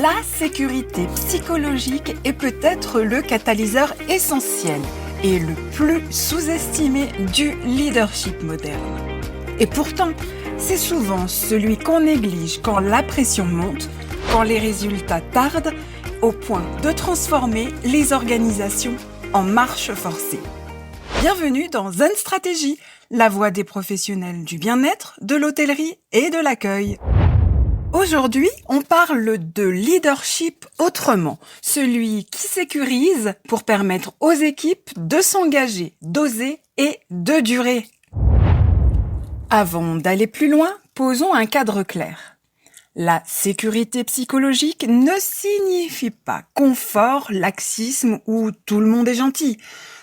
La sécurité psychologique est peut-être le catalyseur essentiel et le plus sous-estimé du leadership moderne. Et pourtant, c'est souvent celui qu'on néglige quand la pression monte, quand les résultats tardent, au point de transformer les organisations en marche forcée. Bienvenue dans Zen Stratégie, la voix des professionnels du bien-être, de l'hôtellerie et de l'accueil. Aujourd'hui, on parle de leadership autrement, celui qui sécurise pour permettre aux équipes de s'engager, d'oser et de durer. Avant d'aller plus loin, posons un cadre clair. La sécurité psychologique ne signifie pas confort, laxisme ou tout le monde est gentil.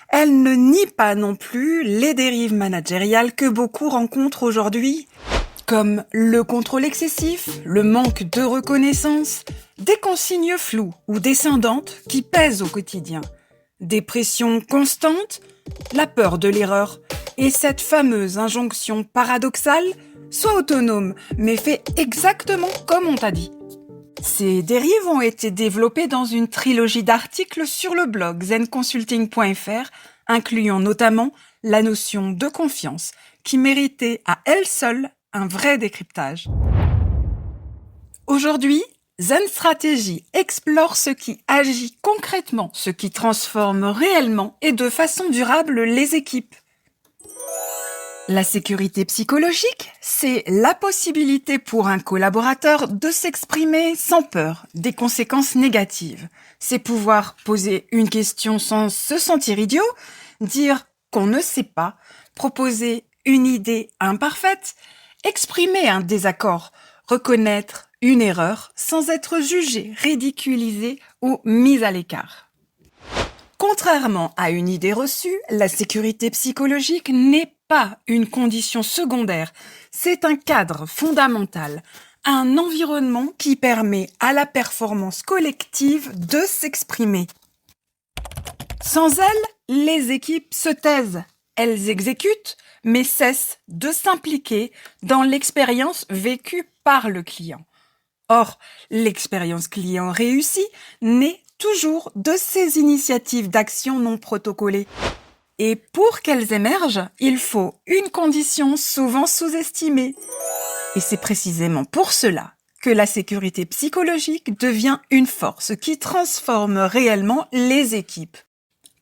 Elle ne nie pas non plus les dérives managériales que beaucoup rencontrent aujourd'hui, comme le contrôle excessif, le manque de reconnaissance, des consignes floues ou descendantes qui pèsent au quotidien, des pressions constantes, la peur de l'erreur et cette fameuse injonction paradoxale « sois autonome, mais fais exactement comme on t'a dit ». Ces dérives ont été développées dans une trilogie d'articles sur le blog zenconsulting.fr, incluant notamment la notion de confiance, qui méritait à elle seule un vrai décryptage. Aujourd'hui, Zen Stratégie explore ce qui agit concrètement, ce qui transforme réellement et de façon durable les équipes. La sécurité psychologique, c'est la possibilité pour un collaborateur de s'exprimer sans peur des conséquences négatives. C'est pouvoir poser une question sans se sentir idiot, dire qu'on ne sait pas, proposer une idée imparfaite, exprimer un désaccord, reconnaître une erreur sans être jugé, ridiculisé ou mis à l'écart. Contrairement à une idée reçue, la sécurité psychologique n'est pas une condition secondaire, c'est un cadre fondamental, un environnement qui permet à la performance collective de s'exprimer. Sans elle, les équipes se taisent, elles exécutent, mais cessent de s'impliquer dans l'expérience vécue par le client. Or, l'expérience client réussie naît toujours de ces initiatives d'action non protocolaées. Et pour qu'elles émergent, il faut une condition souvent sous-estimée. Et c'est précisément pour cela que la sécurité psychologique devient une force qui transforme réellement les équipes.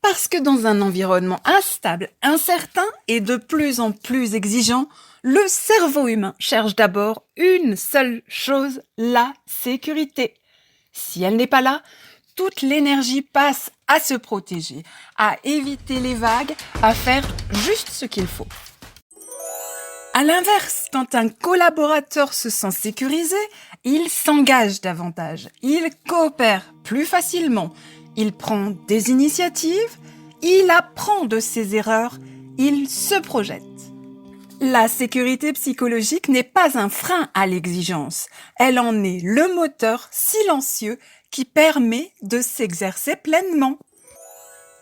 Parce que dans un environnement instable, incertain et de plus en plus exigeant, le cerveau humain cherche d'abord une seule chose, la sécurité. Si elle n'est pas là, toute l'énergie passe à se protéger, à éviter les vagues, à faire juste ce qu'il faut. À l'inverse, quand un collaborateur se sent sécurisé, il s'engage davantage, il coopère plus facilement, il prend des initiatives, il apprend de ses erreurs, il se projette. La sécurité psychologique n'est pas un frein à l'exigence, elle en est le moteur silencieux qui permet de s'exercer pleinement.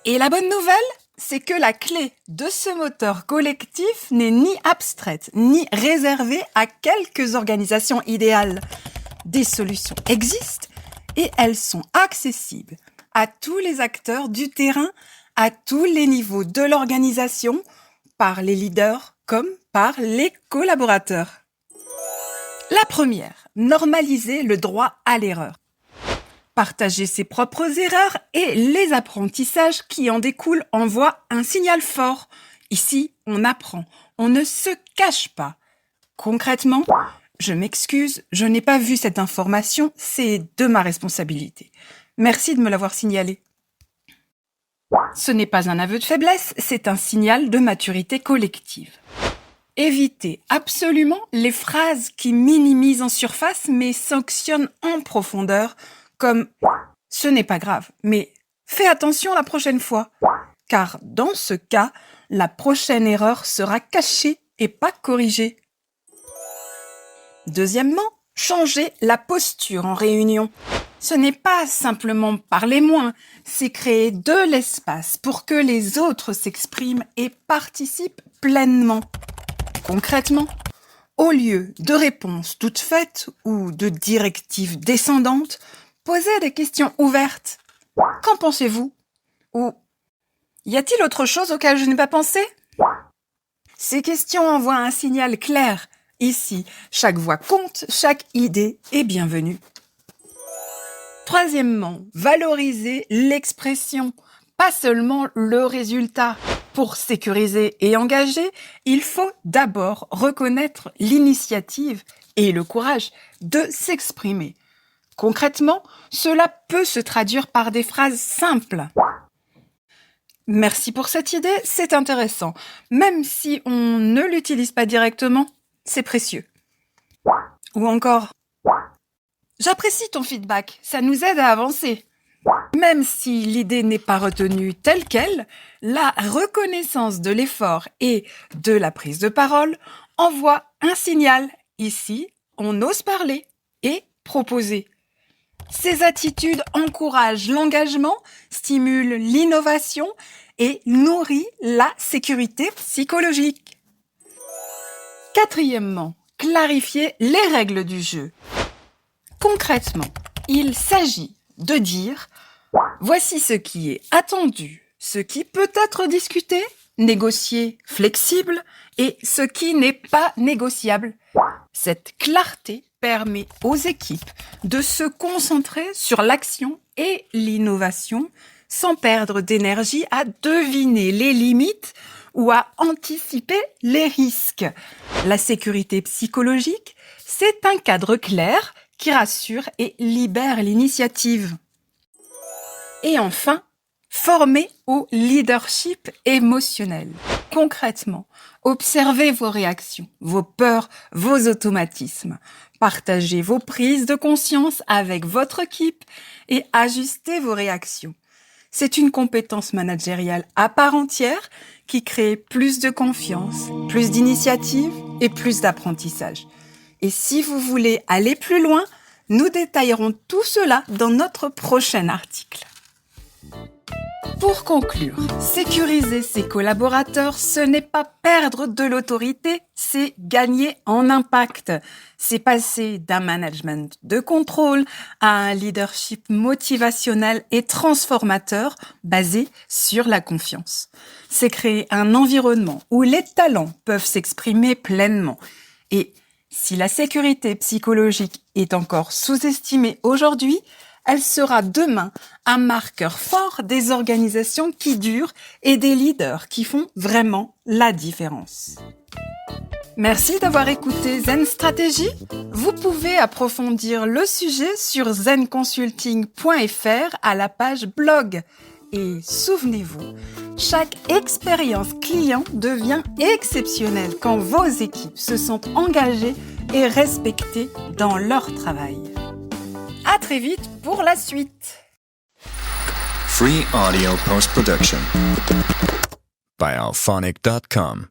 Et la bonne nouvelle, c'est que la clé de ce moteur collectif n'est ni abstraite, ni réservée à quelques organisations idéales. Des solutions existent et elles sont accessibles à tous les acteurs du terrain, à tous les niveaux de l'organisation, par les leaders comme par les collaborateurs. La première, normaliser le droit à l'erreur. Partager ses propres erreurs et les apprentissages qui en découlent envoient un signal fort. Ici, on apprend, on ne se cache pas. Concrètement, je m'excuse, je n'ai pas vu cette information, c'est de ma responsabilité. Merci de me l'avoir signalé. Ce n'est pas un aveu de faiblesse, c'est un signal de maturité collective. Évitez absolument les phrases qui minimisent en surface mais sanctionnent en profondeur, comme « ce n'est pas grave, mais fais attention la prochaine fois », car dans ce cas, la prochaine erreur sera cachée et pas corrigée. Deuxièmement, changez la posture en réunion. Ce n'est pas simplement parler moins, c'est créer de l'espace pour que les autres s'expriment et participent pleinement. Concrètement, au lieu de réponses toutes faites ou de directives descendantes, Posez des questions ouvertes. Qu'en pensez-vous? Ou y a-t-il autre chose auquel je n'ai pas pensé? Ces questions envoient un signal clair. Ici, chaque voix compte, chaque idée est bienvenue. Troisièmement, valoriser l'expression, pas seulement le résultat. Pour sécuriser et engager, il faut d'abord reconnaître l'initiative et le courage de s'exprimer. Concrètement, cela peut se traduire par des phrases simples. Merci pour cette idée, c'est intéressant. Même si on ne l'utilise pas directement, c'est précieux. Ou encore, j'apprécie ton feedback, ça nous aide à avancer. Même si l'idée n'est pas retenue telle qu'elle, la reconnaissance de l'effort et de la prise de parole envoie un signal. Ici, on ose parler et proposer. Ces attitudes encouragent l'engagement, stimulent l'innovation et nourrissent la sécurité psychologique. Quatrièmement, clarifier les règles du jeu. Concrètement, il s'agit de dire « Voici ce qui est attendu, ce qui peut être discuté, négocié, flexible et ce qui n'est pas négociable. » Cette clarté permet aux équipes de se concentrer sur l'action et l'innovation sans perdre d'énergie à deviner les limites ou à anticiper les risques. La sécurité psychologique, c'est un cadre clair qui rassure et libère l'initiative. Et enfin, former au leadership émotionnel. Concrètement, observez vos réactions, vos peurs, vos automatismes. Partagez vos prises de conscience avec votre équipe et ajustez vos réactions. C'est une compétence managériale à part entière qui crée plus de confiance, plus d'initiative et plus d'apprentissage. Et si vous voulez aller plus loin, nous détaillerons tout cela dans notre prochain article. Pour conclure, sécuriser ses collaborateurs, ce n'est pas perdre de l'autorité, c'est gagner en impact. C'est passer d'un management de contrôle à un leadership motivationnel et transformateur basé sur la confiance. C'est créer un environnement où les talents peuvent s'exprimer pleinement. Et si la sécurité psychologique est encore sous-estimée aujourd'hui, elle sera demain un marqueur fort des organisations qui durent et des leaders qui font vraiment la différence. Merci d'avoir écouté Zen Stratégie. Vous pouvez approfondir le sujet sur zenconsulting.fr à la page blog. Et souvenez-vous, chaque expérience client devient exceptionnelle quand vos équipes se sentent engagées et respectées dans leur travail. À très vite pour la suite. Free audio post-production by alphonic.com